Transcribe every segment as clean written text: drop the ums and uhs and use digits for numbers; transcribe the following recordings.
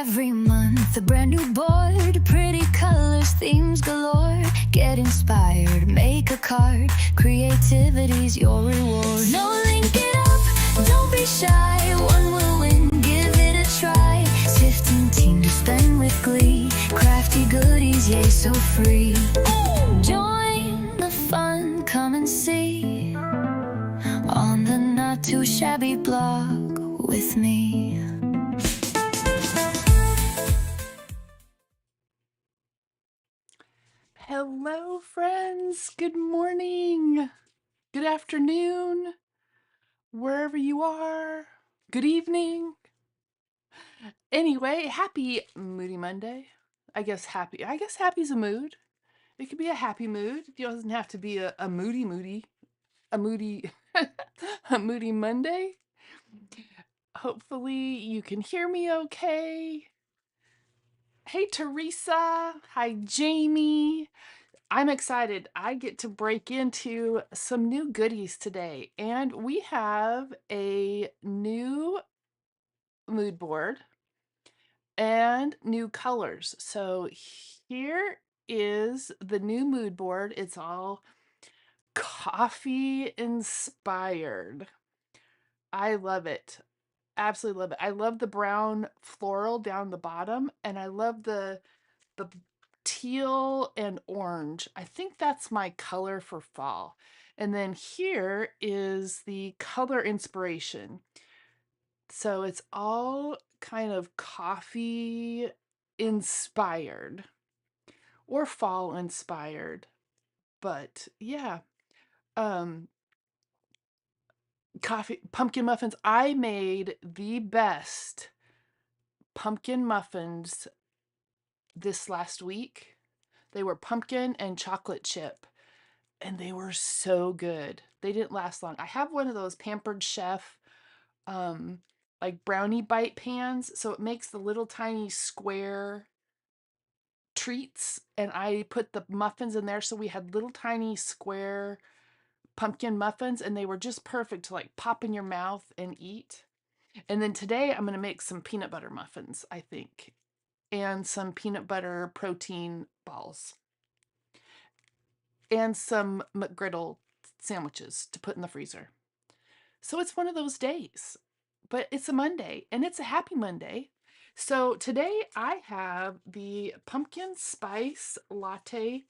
Every month, a brand new board, pretty colors, themes galore. Get inspired, make a card, creativity's your reward. No, link it up, don't be shy, one will win, give it a try. 15 team to spend with glee, crafty goodies, yay, so free. Join the fun, come and see, on the not too shabby blog with me. Hello, friends. Good morning. Good afternoon. Wherever you are. Good evening. Anyway, happy Moody Monday. I guess happy's a mood. It could be a happy mood. It doesn't have to be a moody, a moody, a Moody Monday. Hopefully you can hear me okay. Hey, Teresa. Hi, Jamie. I'm excited. I get to break into some new goodies today, and we have a new mood board and new colors. So here is the new mood board. It's all coffee inspired. I love it. Absolutely love it. I love the brown floral down the bottom, and I love the teal and orange. I think that's my color for fall. And then here is the color inspiration. So it's all kind of coffee inspired or fall inspired. But yeah, um coffee pumpkin muffins. I made the best pumpkin muffins this last week. They were pumpkin and chocolate chip, and they were so good. They didn't last long. I have one of those Pampered Chef um like brownie bite pans, so it makes the little tiny square treats, and I put the muffins in there, so we had little tiny square pumpkin muffins, and they were just perfect to like pop in your mouth and eat. And then today I'm going to make some peanut butter muffins, I think, and some peanut butter protein balls and some McGriddle sandwiches to put in the freezer. So it's one of those days, but it's a Monday and it's a happy Monday. So today I have the pumpkin spice latte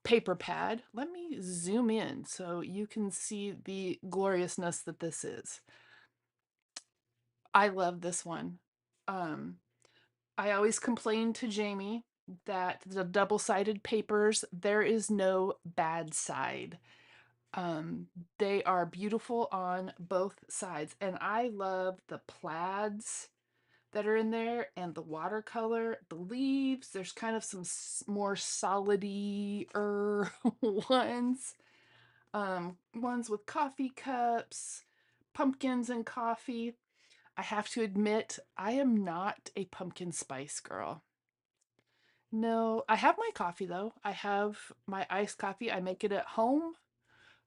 paper pad. Let me zoom in so you can see the gloriousness that this is. I love this one. Um, I always complain to Jamie that the double-sided papers, there is no bad side. They are beautiful on both sides, and I love the plaids that are in there and the watercolor, the leaves. There's kind of some more solidy-er ones. Ones with coffee cups, pumpkins and coffee. I have to admit, I am not a pumpkin spice girl. No, I have my coffee though. I have my iced coffee. I make it at home.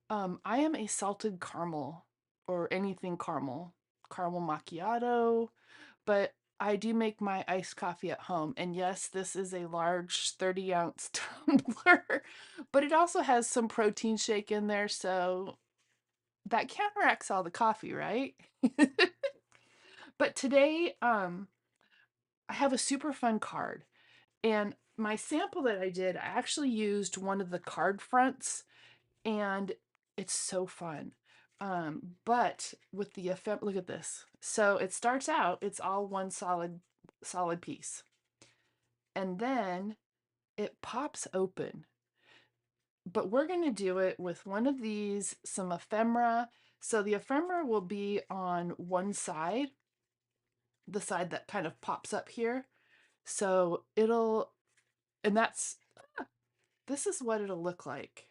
I am a salted caramel or anything caramel, caramel macchiato, but I do make my iced coffee at home. And yes, this is a large 30-ounce tumbler, but it also has some protein shake in there, so that counteracts all the coffee, right? But today, I have a super fun card. And my sample that I did, I actually used one of the card fronts, and it's so fun. But with the effect, look at this. So it starts out, it's all one solid piece. And then it pops open. But we're going to do it with one of these, some ephemera. So the ephemera will be on one side, the side that kind of pops up here. So it'll, and this is what it'll look like.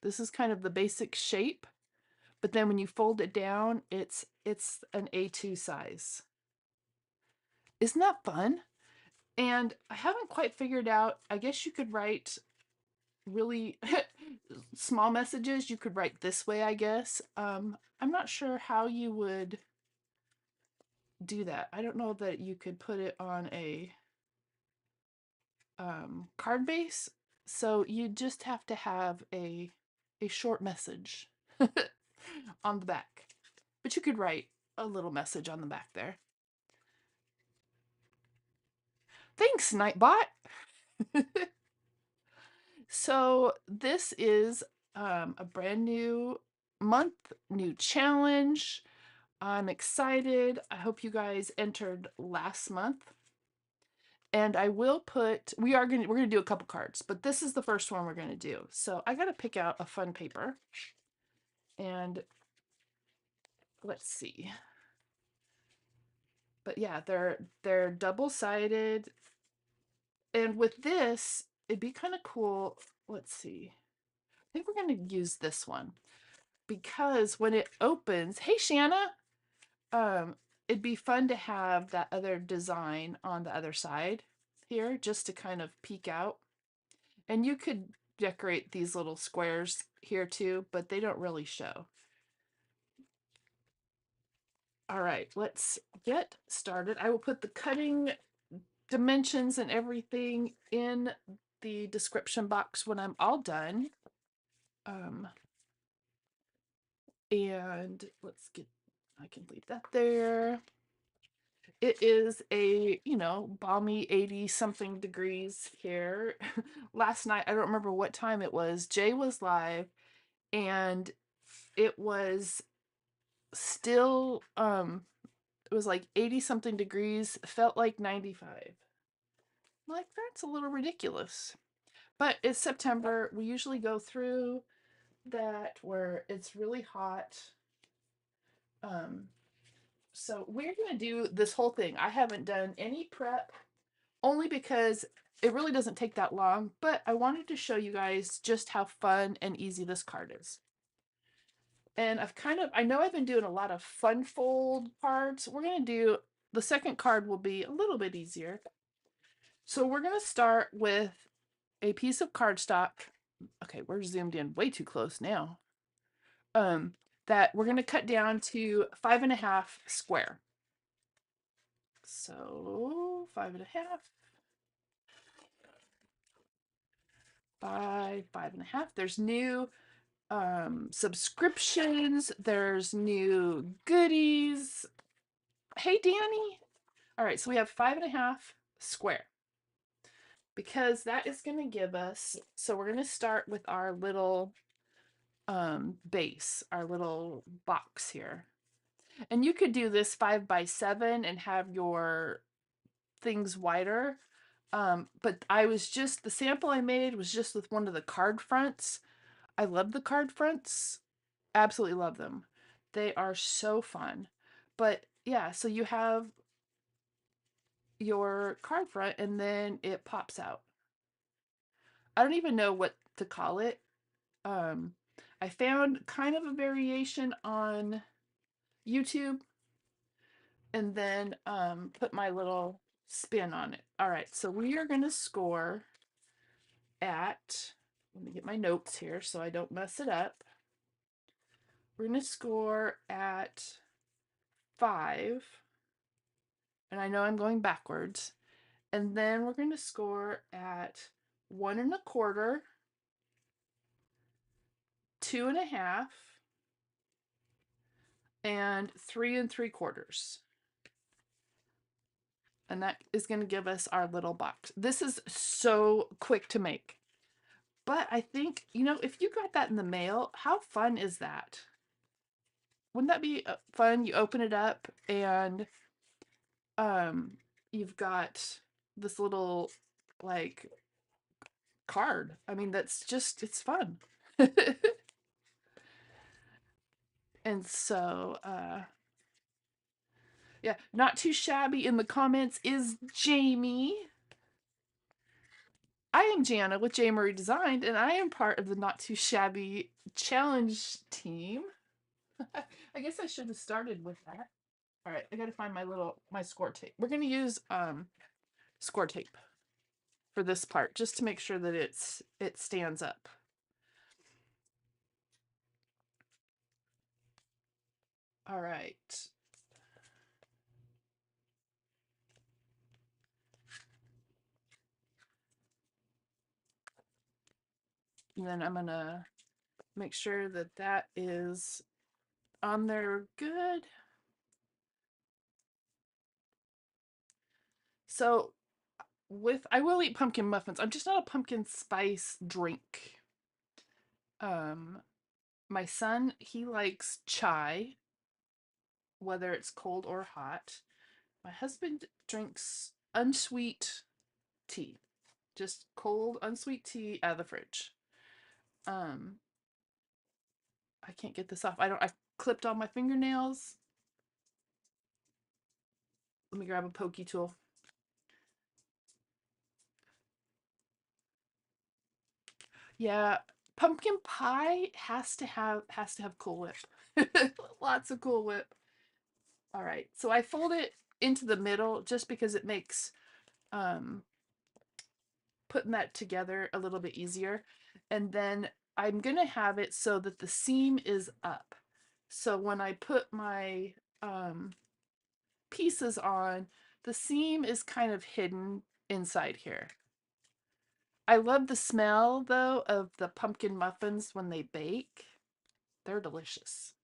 This is kind of the basic shape, but then when you fold it down, it's an A2 size. Isn't that fun? And I haven't quite figured out, I guess you could write really small messages. You could write this way, I guess. I'm not sure how you would do that. I don't know that you could put it on a card base, so you just have to have a short message on the back. But you could write a little message on the back there. Thanks, Nightbot. So this is a brand new month, new challenge. I'm excited. I hope you guys entered last month. And I will put, we're gonna do a couple cards, but this is the first one we're gonna do. So I gotta pick out a fun paper. And let's see. But yeah, they're double-sided. And with this, it'd be kind of cool. Let's see. I think we're gonna use this one because when it opens, hey Shanna, it'd be fun to have that other design on the other side here just to kind of peek out. And you could decorate these little squares here too, but they don't really show. All right, let's get started. I will put the cutting dimensions and everything in the description box when I'm all done. And let's get, I can leave that there. It is a, balmy 80 something degrees here. Last night, I don't remember what time it was. Jay was live and it was still, it was like 80 something degrees, felt like 95. Like, that's a little ridiculous. But it's September. We usually go through that where it's really hot. So we're going to do this whole thing. I haven't done any prep only because it really doesn't take that long, but I wanted to show you guys just how fun and easy this card is. And I know I've been doing a lot of fun fold cards. We're going to do, the second card will be a little bit easier. So we're going to start with a piece of cardstock. Okay, we're zoomed in way too close now. That we're going to cut down to 5.5 square. So 5.5 by 5.5. There's new subscriptions, there's new goodies. Hey Danny. All right, so we have 5.5 square because that is going to give us, so we're going to start with our little base, our little box here. And you could do this 5 by 7 and have your things wider. But the sample I made was just with one of the card fronts. I love the card fronts. Absolutely love them. They are so fun. But yeah, so you have your card front and then it pops out. I don't even know what to call it. I found kind of a variation on YouTube and then put my little spin on it. All right, so we are going to score at, let me get my notes here so I don't mess it up. We're going to score at 5, and I know I'm going backwards, and then we're going to score at 1.25, 2.5, and 3.75. And that is going to give us our little box. This is so quick to make. But I think, if you got that in the mail, how fun is that? Wouldn't that be fun? You open it up and you've got this little like card. I mean, it's fun. And so yeah, not too shabby in the comments is Jamie. I am Jana with J. Marie Designed, and I am part of the Not Too Shabby Challenge team. I guess I should have started with that. All right, I gotta find my score tape. We're gonna use score tape for this part just to make sure that it stands up. All right. And then I'm gonna make sure that that is on there good. So I will eat pumpkin muffins. I'm just not a pumpkin spice drink. Um, my son, he likes chai, whether it's cold or hot. My husband drinks unsweet tea, just cold, unsweet tea out of the fridge. Um, I can't get this off. I clipped all my fingernails. Let me grab a pokey tool. Yeah, pumpkin pie has to have Cool Whip. Lots of Cool Whip. All right, so I fold it into the middle just because it makes um, putting that together a little bit easier. And then I'm gonna have it so that the seam is up. So when I put my pieces on, the seam is kind of hidden inside here. I love the smell though of the pumpkin muffins when they bake. They're delicious.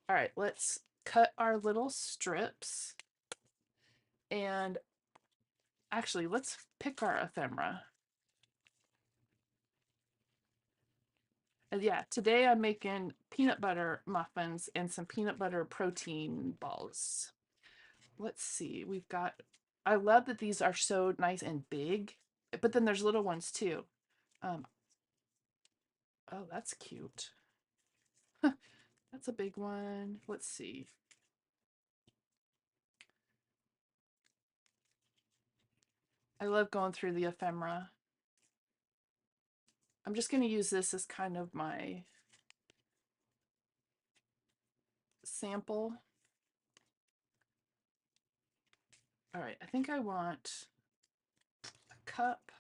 All right, let's cut our little strips. And actually, let's pick our ephemera. And yeah, today I'm making peanut butter muffins and some peanut butter protein balls. Let's see, I love that these are so nice and big, but then there's little ones too. Um, oh, that's cute. That's a big one. Let's see. I love going through the ephemera. I'm just going to use this as kind of my sample. All right, I think I want a cup.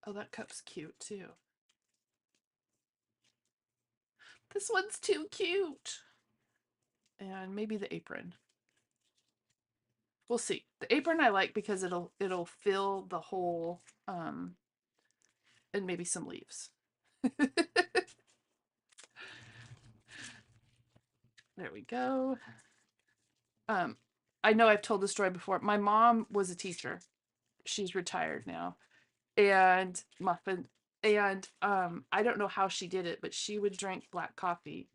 Oh, that cup's cute too. This one's too cute. And maybe the apron. We'll see. The apron I like because it'll fill the whole and maybe some leaves. There we go. I know I've told this story before. My mom was a teacher. She's retired now. And muffin and I don't know how she did it, but she would drink black coffee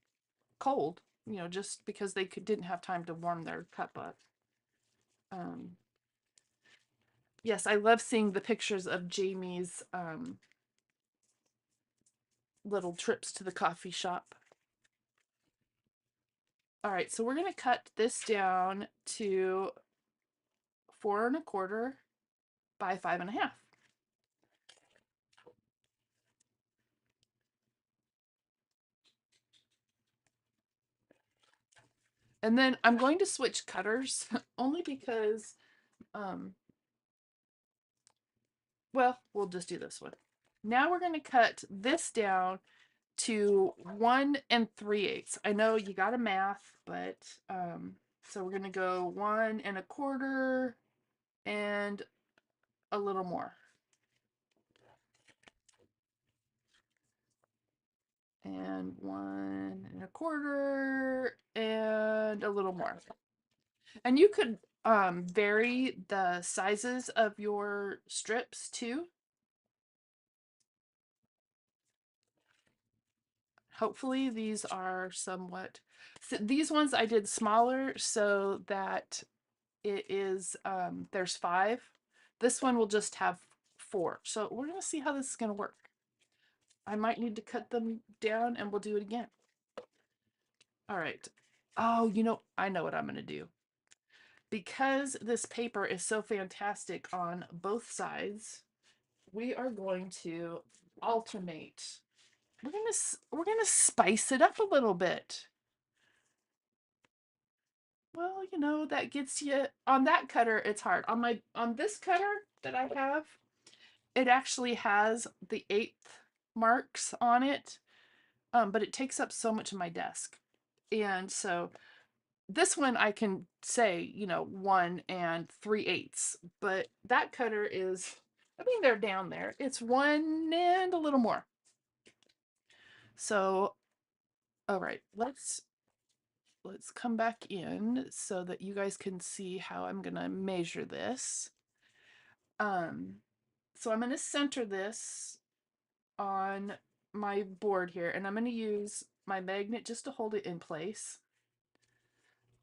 cold, just because didn't have time to warm their cup up. Um, yes, I love seeing the pictures of Jamie's little trips to the coffee shop. All right, so we're gonna cut this down to 4 1/4 by 5 1/2. And then I'm going to switch cutters only because, um, well, we'll just do this one. Now we're going to cut this down to 1 3/8. I know you got to math, but so we're going to go 1 1/4 and a little more. And 1 1/4 and a little more. And you could vary the sizes of your strips too. Hopefully these are somewhat, so these ones I did smaller so that it is, there's 5. This one will just have 4. So we're gonna see how this is gonna work. I might need to cut them down and we'll do it again. All right. Oh, I know what I'm gonna do. Because this paper is so fantastic on both sides, we are going to alternate. We're gonna spice it up a little bit. Well, that gets you on that cutter, it's hard. On this cutter that I have, it actually has the 1/8 marks on it. But it takes up so much of my desk. And so this one I can say, 1 3/8, but that cutter is I mean, they're down there. It's 1 and a little more. So, all right, let's come back in so that you guys can see how I'm gonna measure this. Um, so I'm gonna center this on my board here, and I'm gonna use my magnet just to hold it in place.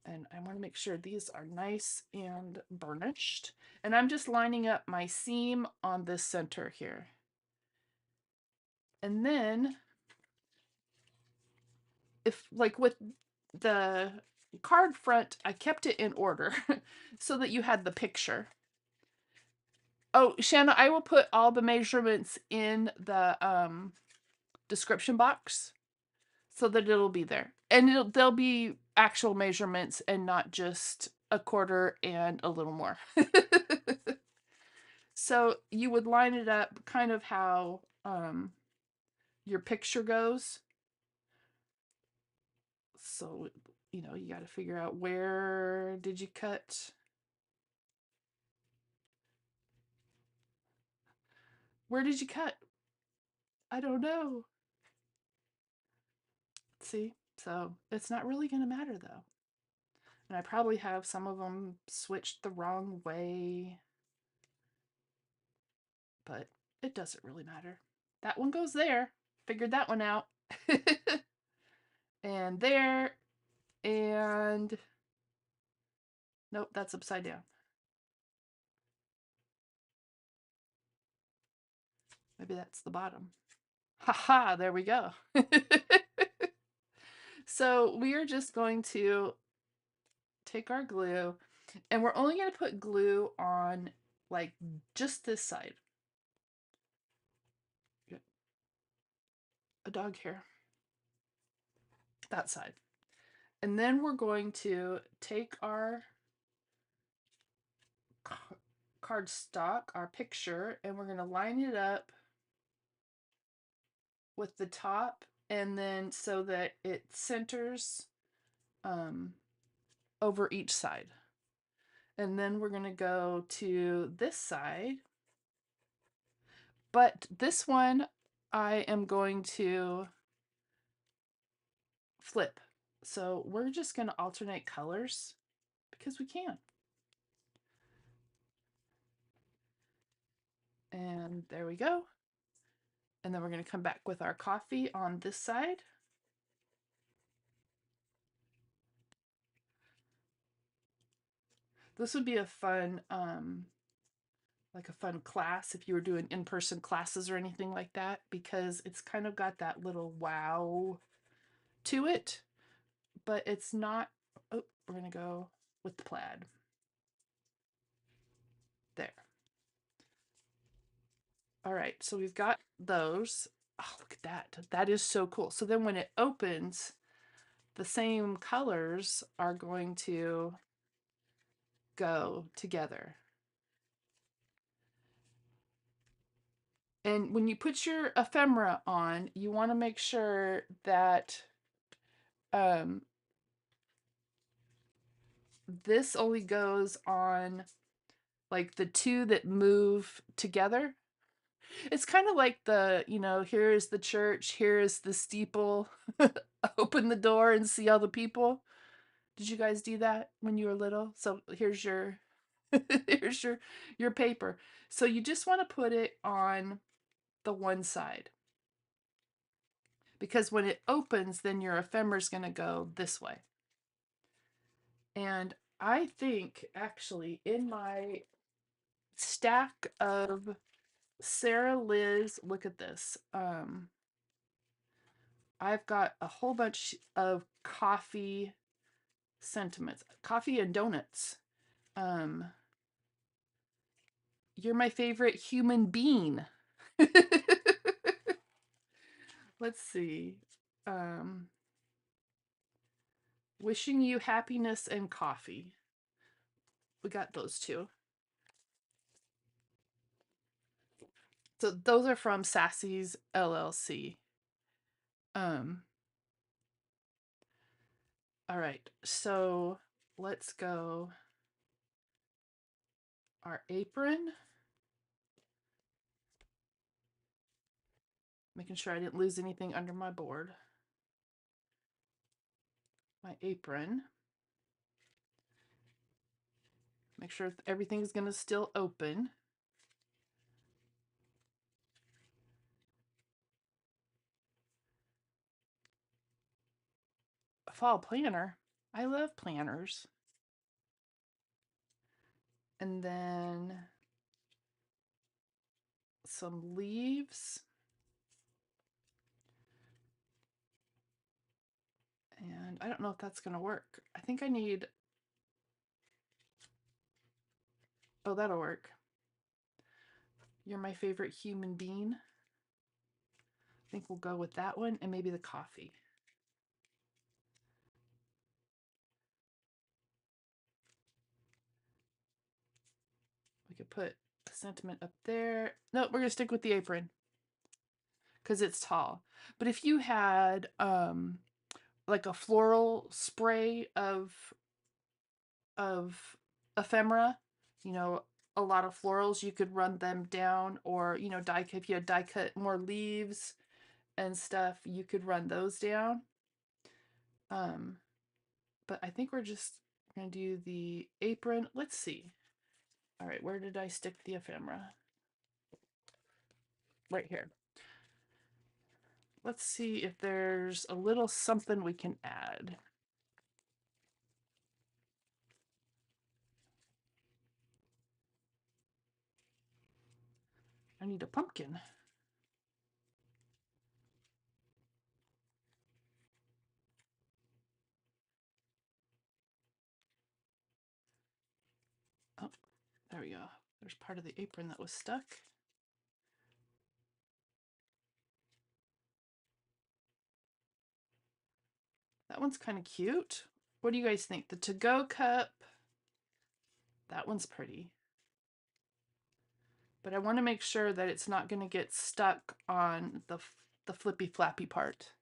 And I want to make sure these are nice and burnished. And I'm just lining up my seam on this center here. And then, if like with the card front, I kept it in order so that you had the picture. Oh, Shanna, I will put all the measurements in the description box so that it'll be there. And they'll be actual measurements and not just a quarter and a little more. So you would line it up kind of how your picture goes. So, you know, you got to figure out, where did you cut? Where did you cut? I don't know. See? So it's not really going to matter though. And I probably have some of them switched the wrong way, but it doesn't really matter. That one goes there. Figured that one out. And there, and nope, that's upside down. Maybe that's the bottom. Haha, there we go. So we are just going to take our glue, and we're only going to put glue on like just this side. A dog hair. That side. And then we're going to take our cardstock, our picture, and we're going to line it up with the top, and then so that it centers over each side. And then we're going to go to this side. But this one I am going to flip. So we're just going to alternate colors because we can. And there we go. And then we're going to come back with our coffee on this side. This would be a fun, like a fun class if you were doing in-person classes or anything like that, because it's kind of got that little wow to it, but it's not. Oh, we're going to go with the plaid. There. All right, so we've got those. Oh, look at that. That is so cool. So then when it opens, the same colors are going to go together. And when you put your ephemera on, you want to make sure that this only goes on like the two that move together. It's kind of like the, you know, here is the church, here is the steeple. Open the door and see all the people. Did you guys do that when you were little? So here's your here's your paper. So you just want to put it on the one side, because when it opens, then your ephemera is going to go this way. And I think actually in my stack of Sarah Liz, look at this. I've got a whole bunch of coffee sentiments, coffee and donuts. You're my favorite human being. Let's see. Wishing you happiness and coffee. We got those two. So those are from Sassy's LLC. All right, so let's go. Our apron. Making sure I didn't lose anything under my board. My apron. Make sure everything's going to still open. A fall planner. I love planners. And then some leaves. And I don't know if that's going to work. I think I need... Oh, that'll work. You're my favorite human being. I think we'll go with that one and maybe the coffee. We could put a sentiment up there. No, we're going to stick with the apron because it's tall. But if you had like a floral spray of ephemera, you know, a lot of florals, you could run them down, or you know, if you had die cut more leaves and stuff, you could run those down. But I think we're just gonna do the apron. Let's see. All right, where did I stick the ephemera? Right here. Let's see if there's a little something we can add. I need a pumpkin. Oh, there we go. There's part of the apron that was stuck. That one's kind of cute. What do you guys think? The to-go cup. That one's pretty. But I want to make sure that it's not going to get stuck on the flippy flappy part.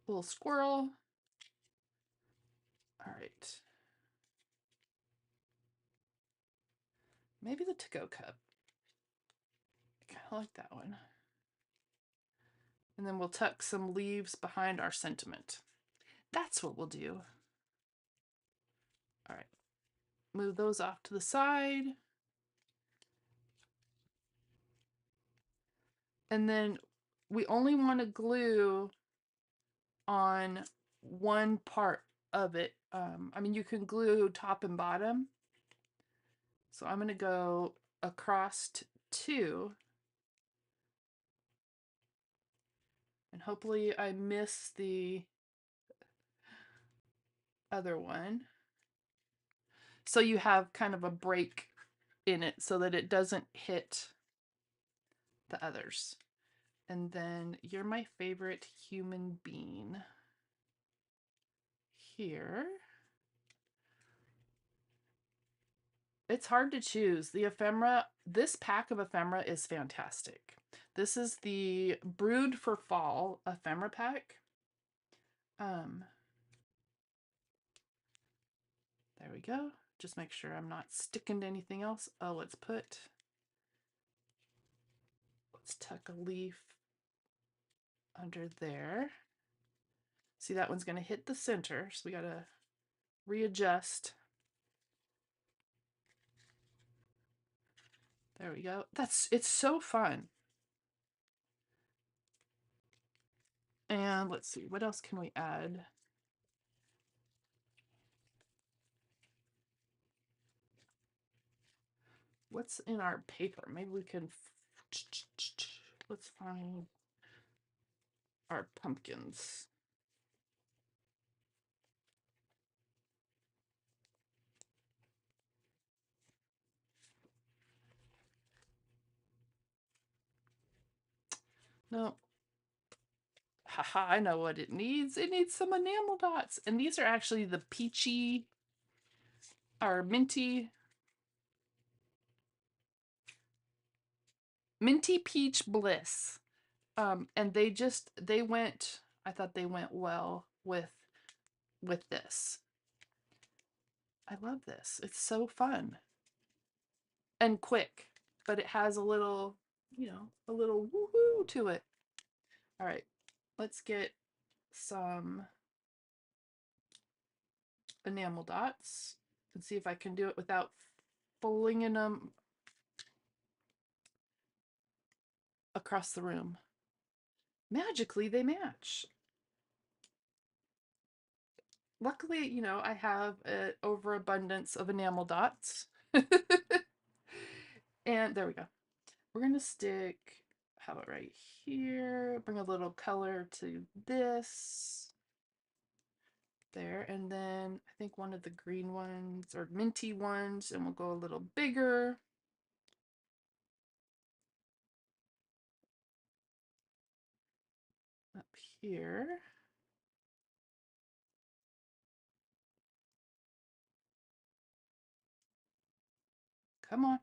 Little squirrel. All right. Maybe the to-go cup. I kind of like that one. And then we'll tuck some leaves behind our sentiment. That's what we'll do. All right. Move those off to the side. And then we only want to glue on one part of it. I mean, you can glue top and bottom. So I'm going to go across two. And hopefully I miss the other one. So you have kind of a break in it so that it doesn't hit the others. And then you're my favorite human being. Here. It's hard to choose. The ephemera, this pack of ephemera is fantastic. This is the Brewed for Fall ephemera pack. There we go. Just make sure I'm not sticking to anything else. Oh, let's tuck a leaf under there. See, that one's going to hit the center, so we got to readjust. There we go. It's so fun. And let's see, what else can we add? What's in our paper? Maybe we can, let's find our pumpkins. No. Haha, I know what it needs. It needs some enamel dots. And these are actually the peachy or minty peach bliss. And they went, I thought they went well with this. I love this. It's so fun and quick. but it has a little, a little woohoo to it. All right, let's get some enamel dots and see if I can do it without flinging them across the room. Magically, they match. Luckily, I have an overabundance of enamel dots. And there we go. We're going to stick, how about right here? Bring a little color to this. There. And then I think one of the green ones or minty ones, and we'll go a little bigger. Up here. Come on.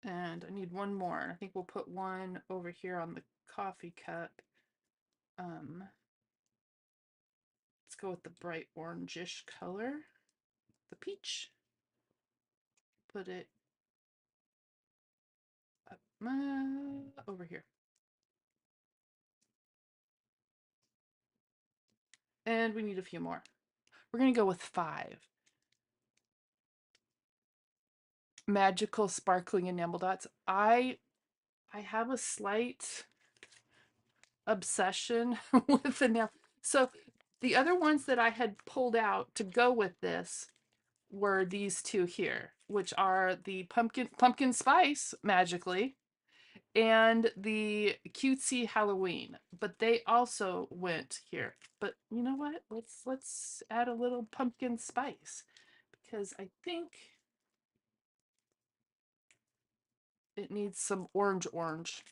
And I need one more. I think we'll put one over here on the coffee cup. Let's go with the bright orangish color, the peach. Put it up over here. And we need a few more. We're going to go with 5. Magical sparkling enamel dots. I have a slight obsession with enamel. So the other ones that I had pulled out to go with this were these two here, which are the pumpkin spice magically and the cutesy Halloween, but they also went here. But you know what? Let's add a little pumpkin spice because I think it needs some orange.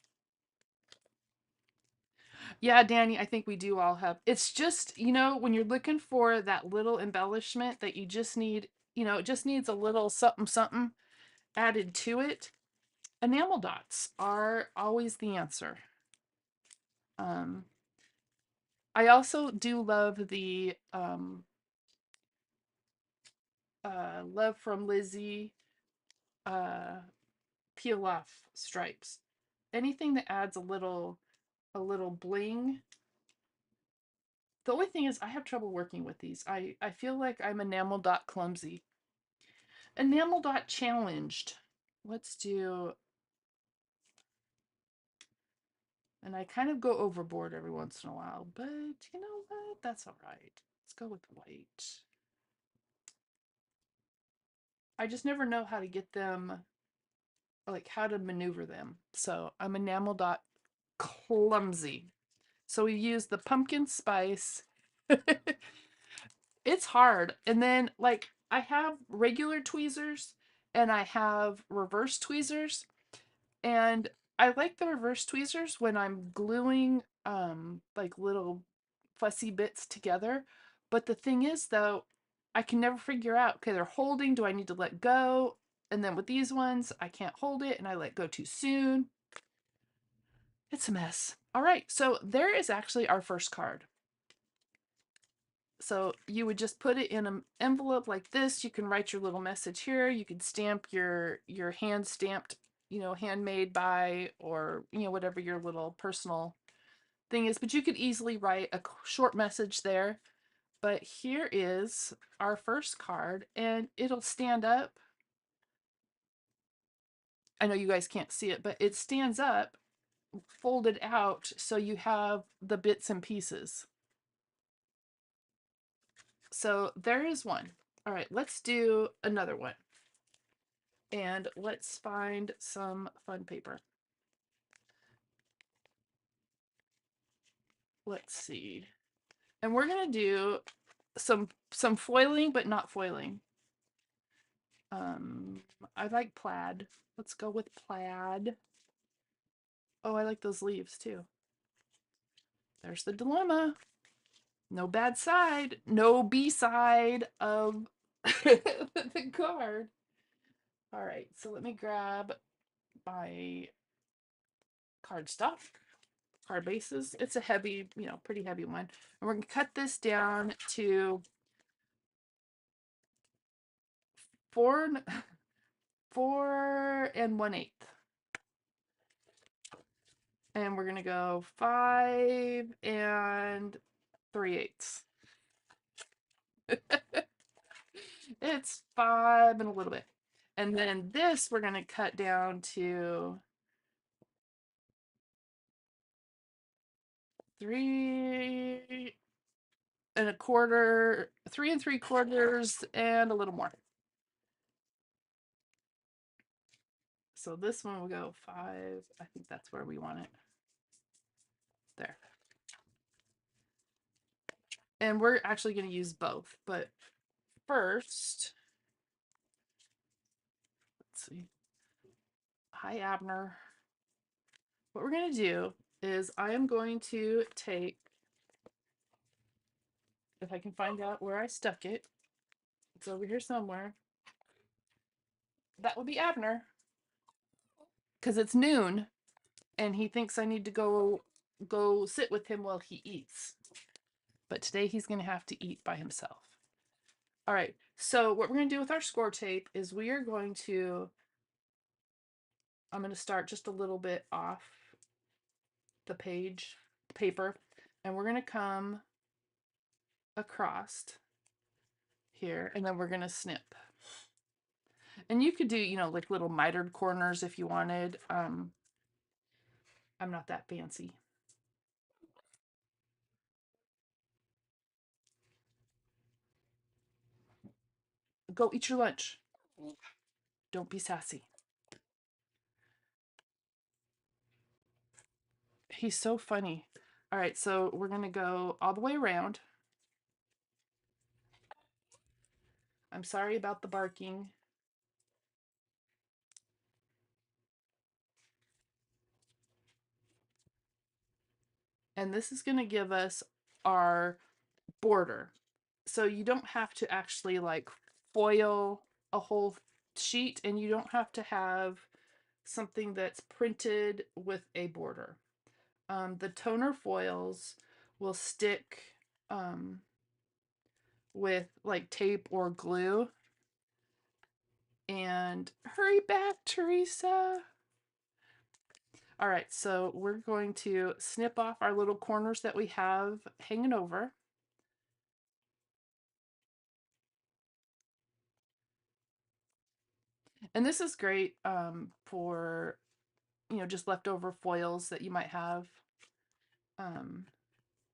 Yeah, Danny, I think we do all have. It's just, when you're looking for that little embellishment that you just need, it just needs a little something added to it. Enamel dots are always the answer. I also do love the Love from Lizzie peel off stripes. Anything that adds a little bling. The only thing is I have trouble working with these. I feel like I'm enamel dot clumsy. Enamel dot challenged. Let's do, and I kind of go overboard every once in a while, but you know what? That's all right. Let's go with white. I just never know how to get them, like how to maneuver them. So I'm enamel dot clumsy. So we use the pumpkin spice. It's hard. And then like I have regular tweezers and I have reverse tweezers. And I like the reverse tweezers when I'm gluing like little fussy bits together. But the thing is though, I can never figure out, okay, they're holding, do I need to let go? And then with these ones, I can't hold it and I let go too soon. It's a mess. All right, so there is actually our first card. So you would just put it in an envelope like this. You can write your little message here. You could stamp your hand stamped, handmade by, or whatever your little personal thing is. But you could easily write a short message there. But here is our first card, and it'll stand up. I know you guys can't see it, but it stands up, folded out, so you have the bits and pieces. So there is one. All right, let's do another one. And let's find some fun paper. Let's see. And we're gonna do some foiling, but not foiling. I like plaid. Let's go with plaid. Oh, I like those leaves too. There's the dilemma. No bad side, no B side of the card. All right, so let me grab my cardstock, card bases. It's a heavy, pretty heavy one. And we're gonna cut this down to four, 4 1/8. And we're gonna go 5 3/8. It's 5 and a little bit. And then this we're gonna cut down to 3 1/4, 3 3/4, and a little more. So this one will go 5. I think that's where we want it. There. And we're actually going to use both, but first, let's see. Hi, Abner. What we're going to do is I am going to take, if I can find out where I stuck it, it's over here somewhere. That would be Abner, because it's noon and he thinks I need to go sit with him while he eats. But today he's going to have to eat by himself. All right, so what we're going to do with our score tape is we are going to, I'm going to start just a little bit off the paper, and we're going to come across here, and then we're going to snip. And you could do, like little mitered corners if you wanted. I'm not that fancy. Go eat your lunch. Don't be sassy. He's so funny. All right, so we're going to go all the way around. I'm sorry about the barking. And this is going to give us our border. So you don't have to actually like foil a whole sheet, and you don't have to have something that's printed with a border. The toner foils will stick with like tape or glue. And hurry back, Teresa. All right, so we're going to snip off our little corners that we have hanging over. And this is great for, just leftover foils that you might have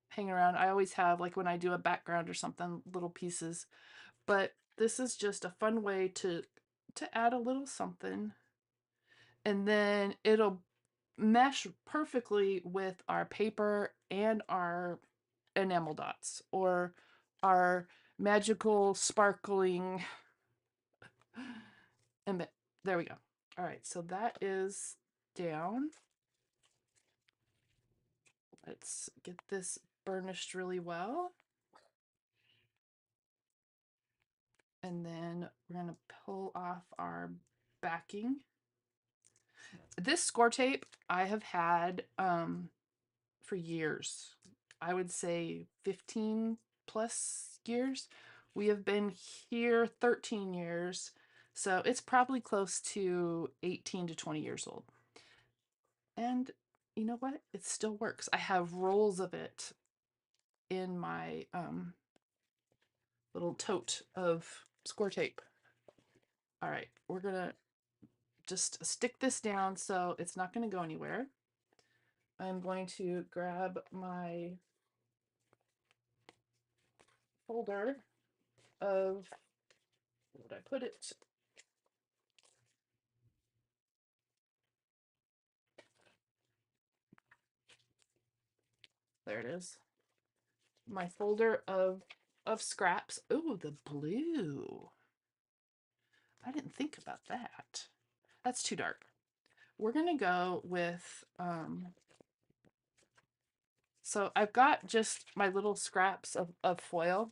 hanging around. I always have, like when I do a background or something, little pieces. But this is just a fun way to add a little something. And then it'll mesh perfectly with our paper and our enamel dots, or our magical sparkling. And there we go. All right, so that is down. Let's get this burnished really well. And then we're going to pull off our backing. This score tape I have had for years. I would say 15 plus years. We have been here 13 years. So it's probably close to 18 to 20 years old. And you know what? It still works. I have rolls of it in my little tote of score tape. All right, we're gonna just stick this down so it's not going to go anywhere. I'm going to grab my folder of, where would I put it? There it is. My folder of scraps. Oh, the blue. I didn't think about that. That's too dark. We're gonna go with so I've got just my little scraps of foil,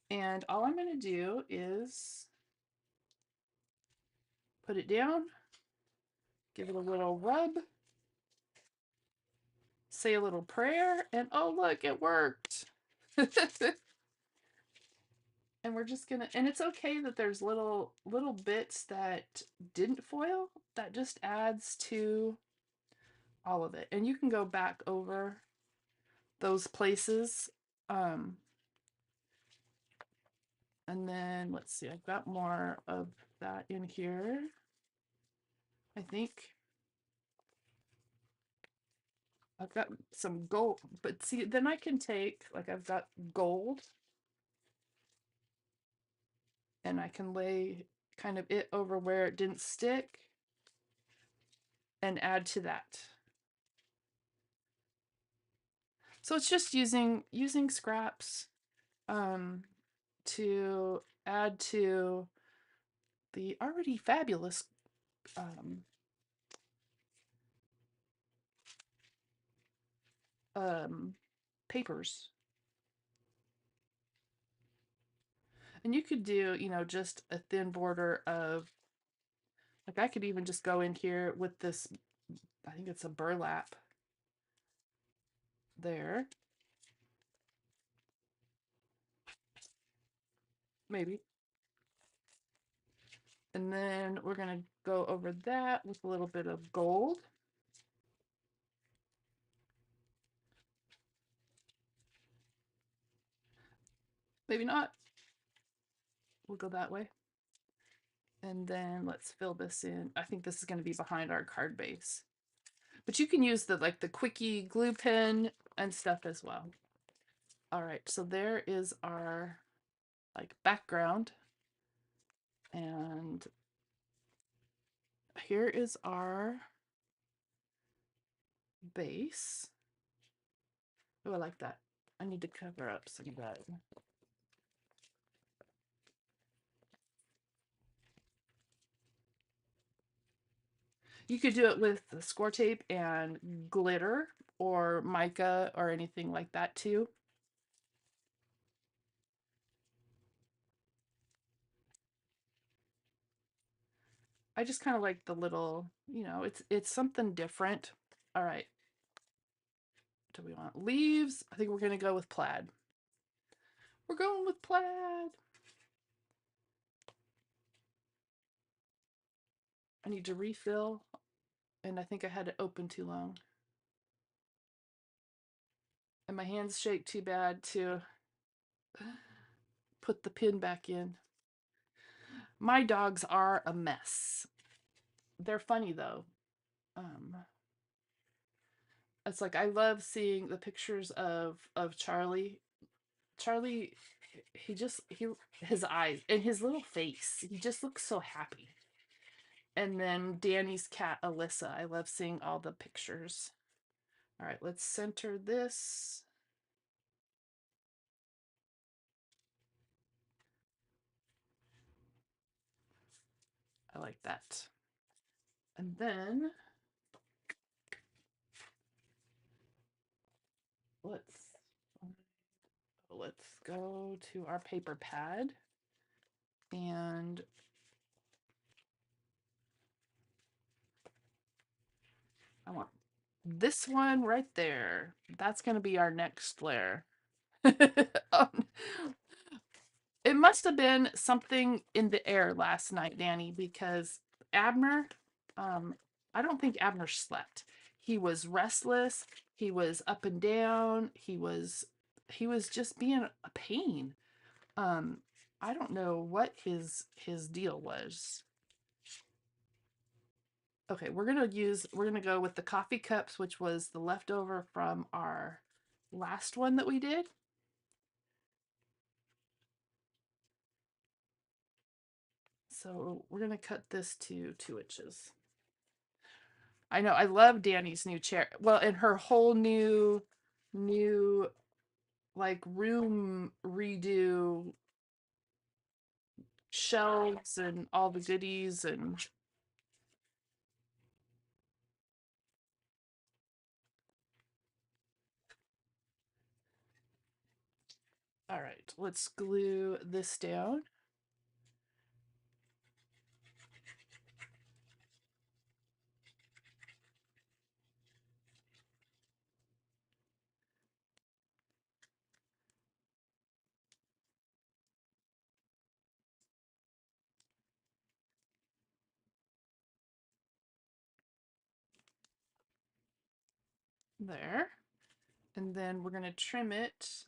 and all I'm gonna do is put it down, give it a little rub, say a little prayer, and oh look, it worked. And we're just gonna, and it's okay that there's little bits that didn't foil. That just adds to all of it. And you can go back over those places. Um, and then let's see, I've got more of that in here, I think. I've got some gold, but see, then I can take, like, I've got gold, and I can lay kind of it over where it didn't stick and add to that. So it's just using scraps um, to add to the already fabulous um, um, papers. And you could do, just a thin border of, like, I could even just go in here with this, I think it's a burlap there, maybe. And then we're going to go over that with a little bit of gold. Maybe not. We'll go that way. And then let's fill this in. I think this is going to be behind our card base. But you can use the quickie glue pen and stuff as well. All right, so there is our background. And here is our base. Oh, I like that. I need to cover up some of that. You could do it with the score tape and glitter or mica or anything like that too. I just kind of like the little, it's something different. All right. Do we want leaves? I think we're going to go with plaid. We're going with plaid. I need to refill, and I think I had it open too long. And my hands shake too bad to put the pin back in. My dogs are a mess. They're funny though. It's like I love seeing the pictures of Charlie. Charlie, he his eyes and his little face. He just looks so happy. And then Danny's cat Alyssa. I love seeing all the pictures. All right, let's center this. I like that. And then let's go to our paper pad, and I want this one right there. That's going to be our next layer. It must have been something in the air last night, Danny, because Abner, I don't think Abner slept. He was restless. He was up and down. He was just being a pain. Um, I don't know what his deal was. Okay, we're gonna go with the coffee cups, which was the leftover from our last one that we did. So we're gonna cut this to 2 inches. I know, I love Danny's new chair. Well, and her whole new like room redo, shelves and all the goodies. And all right, let's glue this down. there. And then we're going to trim it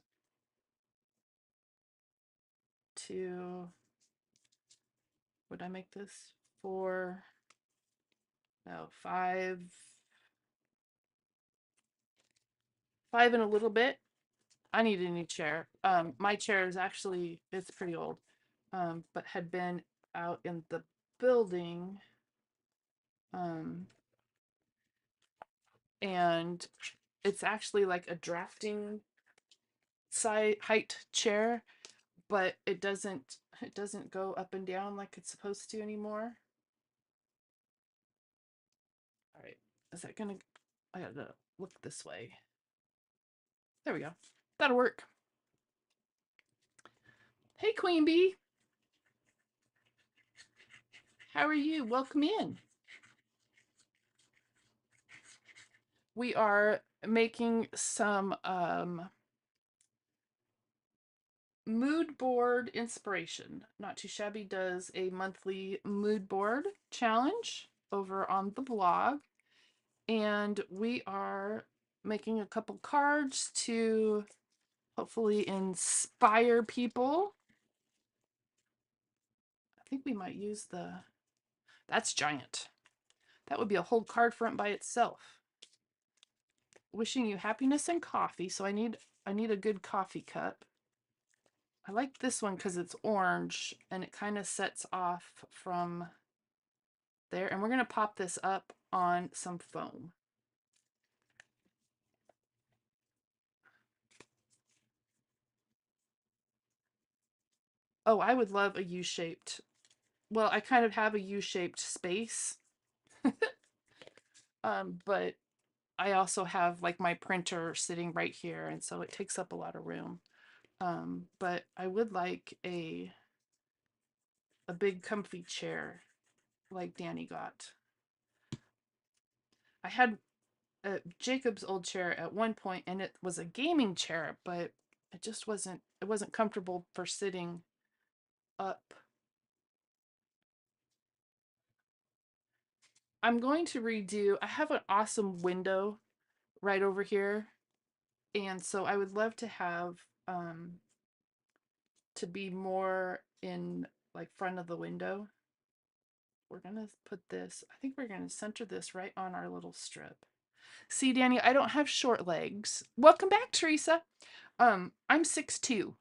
to, would I make this for, no, five and a little bit. I need a new chair. My chair is actually, it's pretty old, but had been out in the building. And it's actually like a drafting side height chair, but it doesn't go up and down like it's supposed to anymore. All right, is that gonna, I gotta look this way. There we go. That'll work. Hey, Queen Bee. How are you? Welcome in. We are making some mood board inspiration. Not Too Shabby does a monthly mood board challenge over on the blog, and we are making a couple cards to hopefully inspire people. I think we might use that's giant. That would be a whole card front by itself. Wishing you happiness and coffee. So I need a good coffee cup. I like this one because it's orange and it kind of sets off from there. And we're going to pop this up on some foam. Oh, I would love a U-shaped. Well, I kind of have a U-shaped space. But I also have like my printer sitting right here, and so it takes up a lot of room. But I would like a big comfy chair like Danny got. I had Jacob's old chair at one point, and it was a gaming chair, but it wasn't comfortable for sitting up. I'm going to redo, I have an awesome window right over here, and so I would love to have to be more in like front of the window. We're gonna put this, I think we're gonna center this right on our little strip. See, Danny, I don't have short legs. Welcome back, Teresa. I'm 6'2",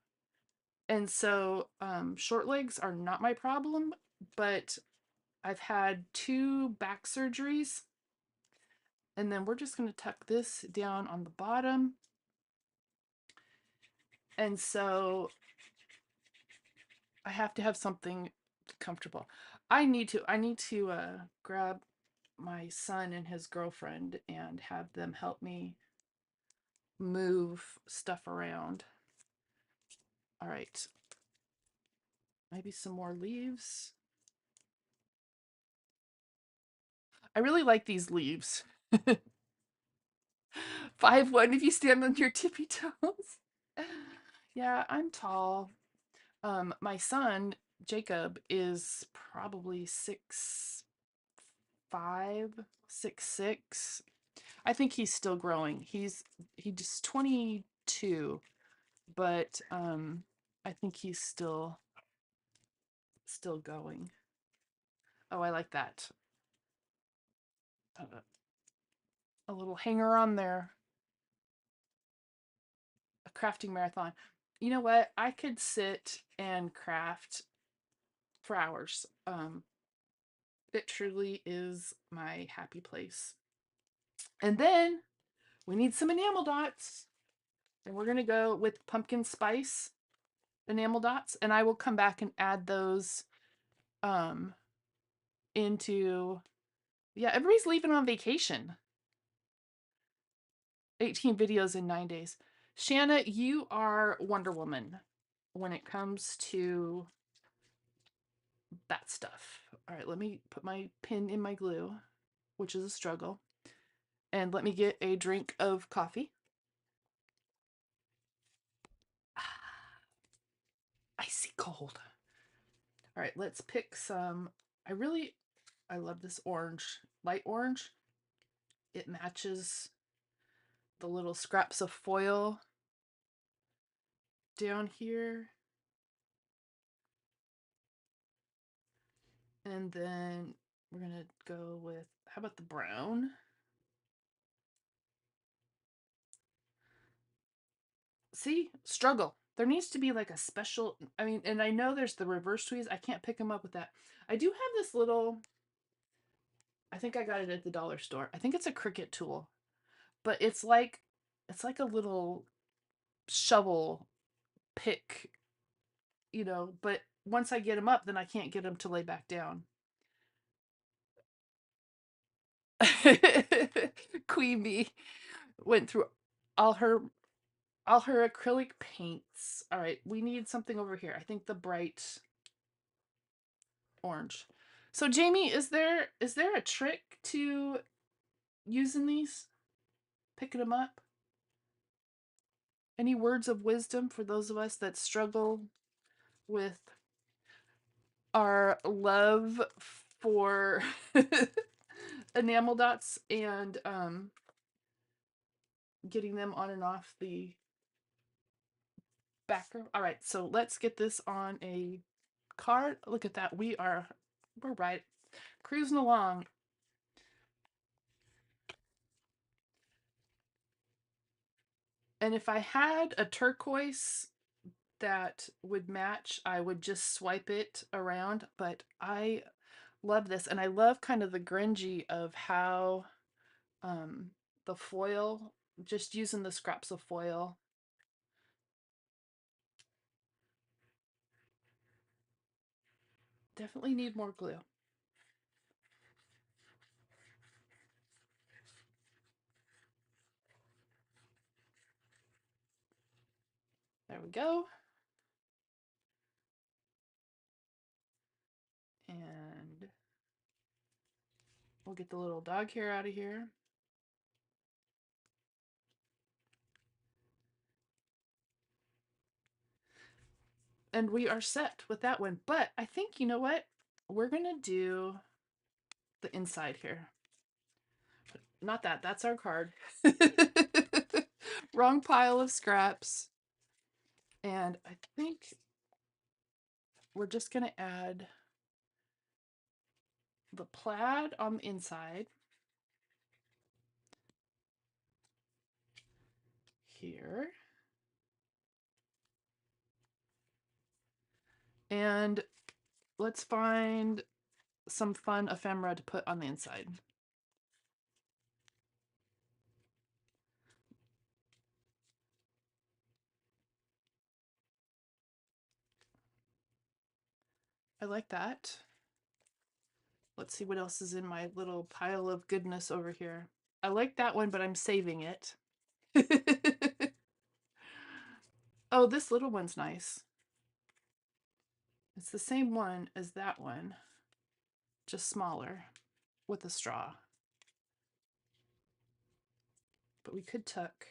and so short legs are not my problem, but I've had 2 back surgeries, and then we're just gonna tuck this down on the bottom. And so I have to have something comfortable. I need to grab my son and his girlfriend and have them help me move stuff around. All right. Maybe some more leaves. I really like these leaves. 5'1" if you stand on your tippy toes. Yeah, I'm tall. My son, Jacob, is probably 6'5", 6'6". I think he's still growing. He's just 22, but I think he's still going. Oh, I like that. A little hanger on there. A crafting marathon. You know what? I could sit and craft for hours. It truly is my happy place. And then we need some enamel dots. And we're going to go with pumpkin spice enamel dots. And I will come back and add those into, yeah, everybody's leaving on vacation. 18 videos in 9 days. Shanna, you are Wonder Woman when it comes to that stuff. All right, let me put my pin in my glue, which is a struggle. And let me get a drink of coffee. Icy cold. All right, let's pick some. I love this orange, light orange. It matches the little scraps of foil down here. And then we're gonna go with, how about the brown? See, struggle. There needs to be like a special, I mean, and I know there's the reverse tweeze. I can't pick them up with that. I do have this little, I think I got it at the dollar store. I think it's a Cricut tool, but it's like a little shovel pick, but once I get them up, then I can't get them to lay back down. Queen Bee went through all her all her acrylic paints. All right, we need something over here. I think the bright orange. So Jamie, is there a trick to using these? Picking them up? Any words of wisdom for those of us that struggle with our love for enamel dots and getting them on and off the backer? All right, so let's get this on a card. Look at that. We're right cruising along. And if I had a turquoise that would match, I would just swipe it around. But I love this, and I love kind of the grungy of how um, the foil, just using the scraps of foil. Definitely need more glue. There we go. And we'll get the little dog hair out of here. And we are set with that one. But I think, you know what? We're going to do the inside here. Not that, that's our card. Wrong pile of scraps. And I think we're just going to add the plaid on the inside here. And let's find some fun ephemera to put on the inside. I like that. Let's see what else is in my little pile of goodness over here. I like that one, but I'm saving it. Oh, this little one's nice. It's the same one as that one, just smaller with a straw. But we could tuck.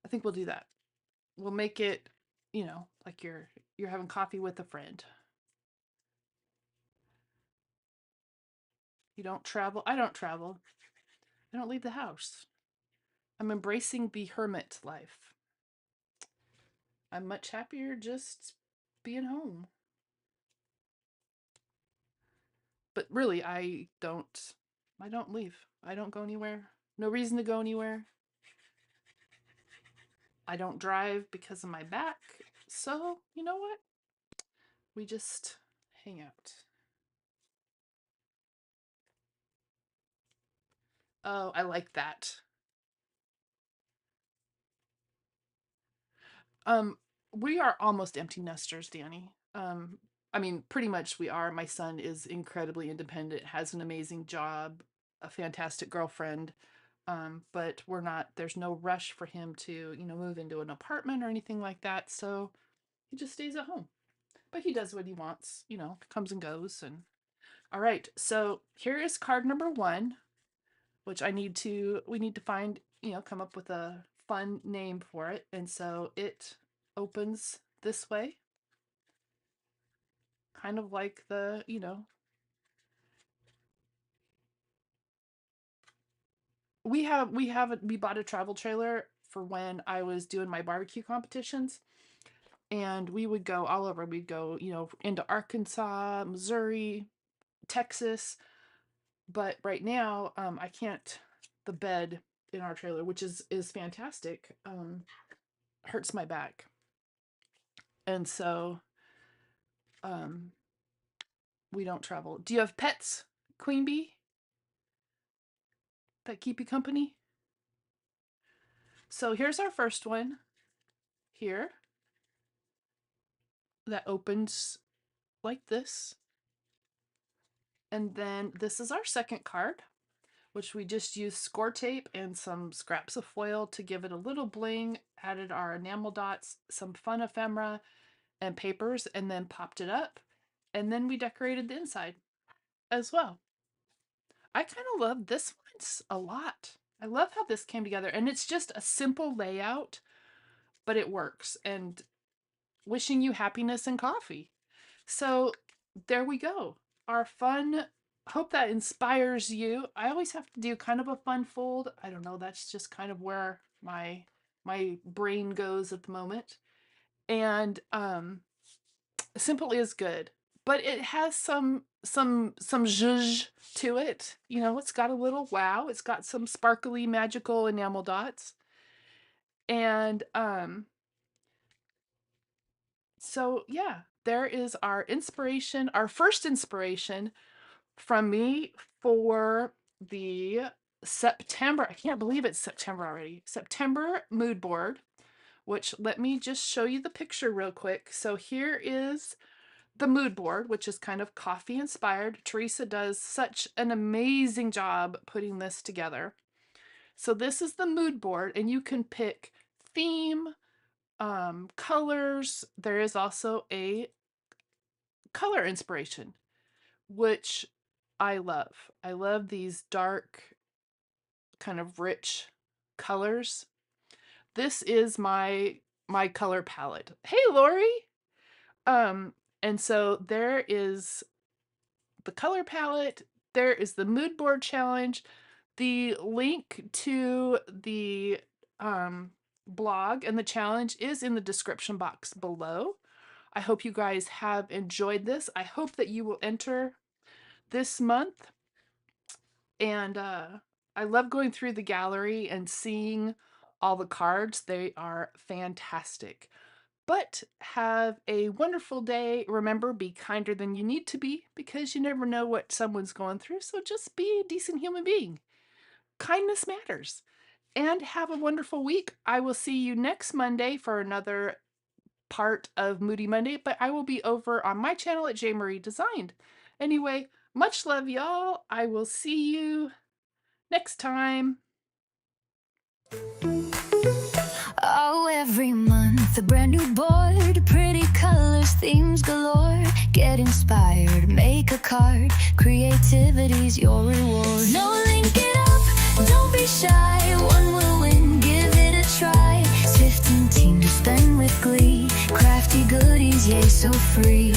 I think we'll do that. We'll make it, like you're having coffee with a friend. You don't travel. I don't travel. I don't leave the house. I'm embracing the hermit life. I'm much happier just being home. But really, I don't leave. I don't go anywhere. No reason to go anywhere. I don't drive because of my back. So, you know what? We just hang out. Oh, I like that. Um, we are almost empty nesters, Danny. I mean, pretty much we are. My son is incredibly independent, has an amazing job, a fantastic girlfriend. But there's no rush for him to, move into an apartment or anything like that. So he just stays at home. But he does what he wants, comes and goes. And all right, so here is card number one, which we need to find, come up with a fun name for it. And so it opens this way, kind of like the, we bought a travel trailer for when I was doing my barbecue competitions, and we would go all over. We'd go, into Arkansas, Missouri, Texas, but right now, I can't. The bed in our trailer, which is fantastic, hurts my back, and so um, we don't travel. Do you have pets, Queen Bee, that keep you company? So here's our first one here that opens like this. And then this is our second card, which we just used score tape and some scraps of foil to give it a little bling, added our enamel dots, some fun ephemera, and papers, and then popped it up. And then we decorated the inside as well. I kind of love this one a lot. I love how this came together, and it's just a simple layout, but it works. And wishing you happiness and coffee. So there we go. Our fun, hope that inspires you. I always have to do kind of a fun fold. I don't know, that's just kind of where my brain goes at the moment. And simple is good, but it has some zhuzh to it. It's got a little wow. It's got some sparkly magical enamel dots. And so yeah, there is our inspiration, our first inspiration from me for the September. I can't believe it's September already. September mood board, which let me just show you the picture real quick. So here is the mood board, which is kind of coffee inspired. Teresa does such an amazing job putting this together. So this is the mood board, and you can pick theme, colors. There is also a color inspiration, which I love. I love these dark, kind of rich colors. This is my color palette. Hey, Lori. And so there is the color palette. There is the mood board challenge. The link to the blog and the challenge is in the description box below. I hope you guys have enjoyed this. I hope that you will enter this month. And I love going through the gallery and seeing all the cards. They are fantastic. But have a wonderful day. Remember, be kinder than you need to be, because you never know what someone's going through. So just be a decent human being. Kindness matters. And have a wonderful week. I will see you next Monday for another part of Moody Monday, but I will be over on my channel at J. Marie Designed. Anyway, much love, y'all. I will see you next time. Oh, every month a brand new board, pretty colors, themes galore. Get inspired, make a card, creativity's your reward. No, link it up, don't be shy, one will win, give it a try. Swift and team to spend with glee, crafty goodies, yay, so free.